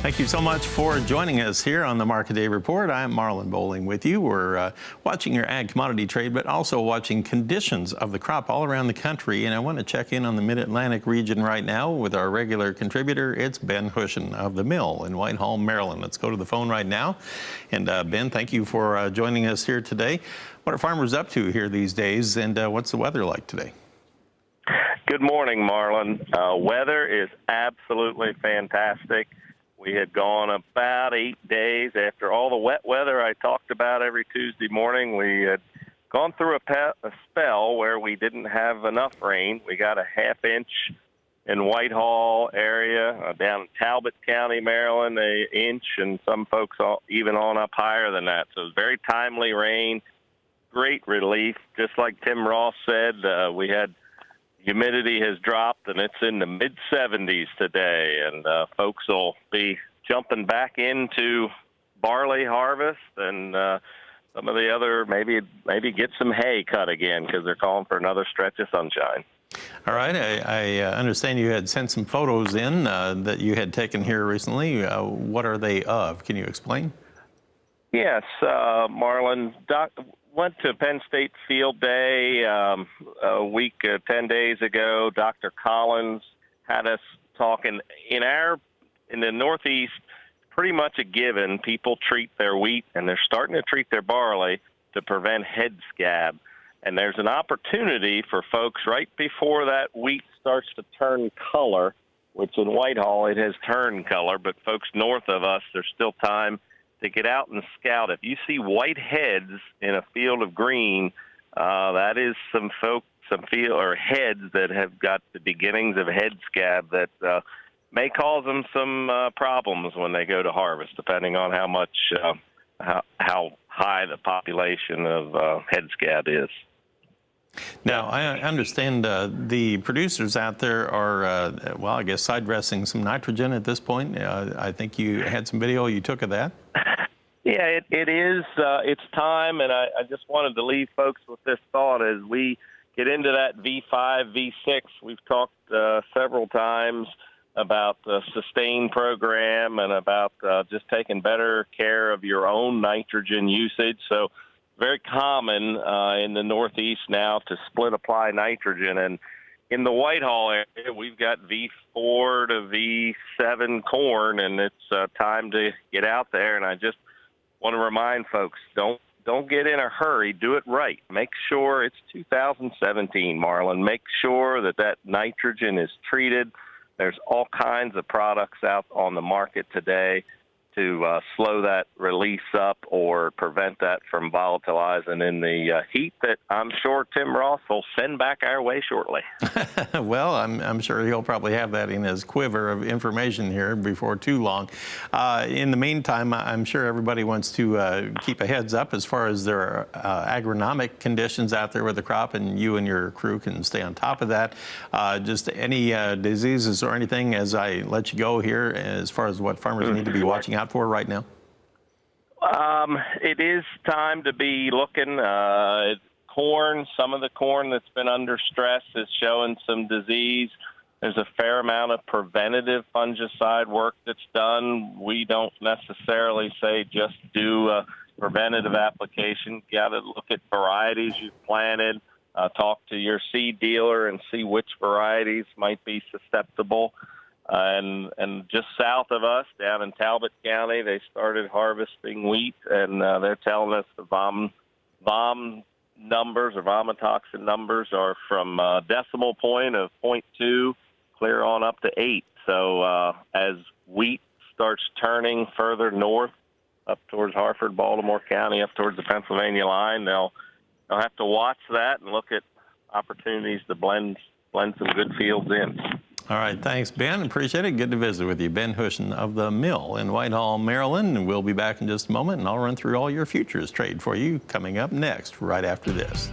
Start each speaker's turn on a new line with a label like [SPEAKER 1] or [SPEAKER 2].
[SPEAKER 1] Thank you so much for joining us here on the Market Day Report. I'm Marlin Bohling with you. We're watching your ag commodity trade, but also watching conditions of the crop all around the country. And I want to check in on the Mid-Atlantic region right now with our regular contributor. It's Ben Hushon of the Mill in Whitehall, Maryland. Let's go to the phone right now. And Ben, thank you for joining us here today. What are farmers up to here these days, and what's the weather like today?
[SPEAKER 2] Good morning, Marlin. Weather is absolutely fantastic. We had gone about 8 days after all the wet weather I talked about every Tuesday morning. We had gone through a spell where we didn't have enough rain. We got a ½ inch in Whitehall area, down in Talbot County, Maryland, an inch, and some folks even on up higher than that. So it was very timely rain, great relief. Just like Tim Ross said, we had humidity has dropped, and it's in the mid-70s today, and folks will be jumping back into barley harvest and some of the other, maybe get some hay cut again because they're calling for another stretch of sunshine.
[SPEAKER 1] All right. I understand you had sent some photos in that you had taken here recently. What are they of? Can you explain? Yes,
[SPEAKER 2] Marlin. Went to Penn State Field Day a week, 10 days ago. Dr. Collins had us talking. In the Northeast, pretty much a given. People treat their wheat, and they're starting to treat their barley to prevent head scab. And there's an opportunity for folks right before that wheat starts to turn color, which in Whitehall it has turned color, but folks north of us, there's still time to get out and scout. If you see white heads in a field of green, that is some heads that have got the beginnings of head scab that may cause them some problems when they go to harvest, depending on how much, how high the population of head scab is.
[SPEAKER 1] Now, I understand the producers out there are, well, I guess side dressing some nitrogen at this point. I think you had some video you took of that.
[SPEAKER 2] Yeah, it is. It's time, and I just wanted to leave folks with this thought as we get into that V5, V6. We've talked several times about the SUSTAIN program and about just taking better care of your own nitrogen usage. So very common in the Northeast now to split apply nitrogen. And in the Whitehall area, we've got V4 to V7 corn, and it's time to get out there. And I just want to remind folks, don't get in a hurry. Do it right. Make sure it's 2017, Marlin. Make sure that nitrogen is treated. There's all kinds of products out on the market today to slow that release up or prevent that from volatilizing in the heat that I'm sure Tim Ross will send back our way shortly.
[SPEAKER 1] Well, I'm sure he'll probably have that in his quiver of information here before too long. In the meantime, I'm sure everybody wants to keep a heads up as far as their agronomic conditions out there with the crop, and you and your crew can stay on top of that. Just any diseases or anything as I let you go here as far as what farmers need to be watching out for right now?
[SPEAKER 2] It is time to be looking. Corn, some of the corn that's been under stress is showing some disease. There's a fair amount of preventative fungicide work that's done. We don't necessarily say just do a preventative application. You got to look at varieties you've planted, talk to your seed dealer and see which varieties might be susceptible. And just south of us, down in Talbot County, they started harvesting wheat, and they're telling us the vom numbers or vomitoxin numbers are from decimal point of 0.2 clear on up to 8. So as wheat starts turning further north, up towards Harford, Baltimore County, up towards the Pennsylvania line, they'll have to watch that and look at opportunities to blend some good fields in.
[SPEAKER 1] All right, thanks, Ben. Appreciate it. Good to visit with you. Ben Hushon of the Mill in Whitehall, Maryland. And we'll be back in just a moment, and I'll run through all your futures trade for you coming up next, right after this.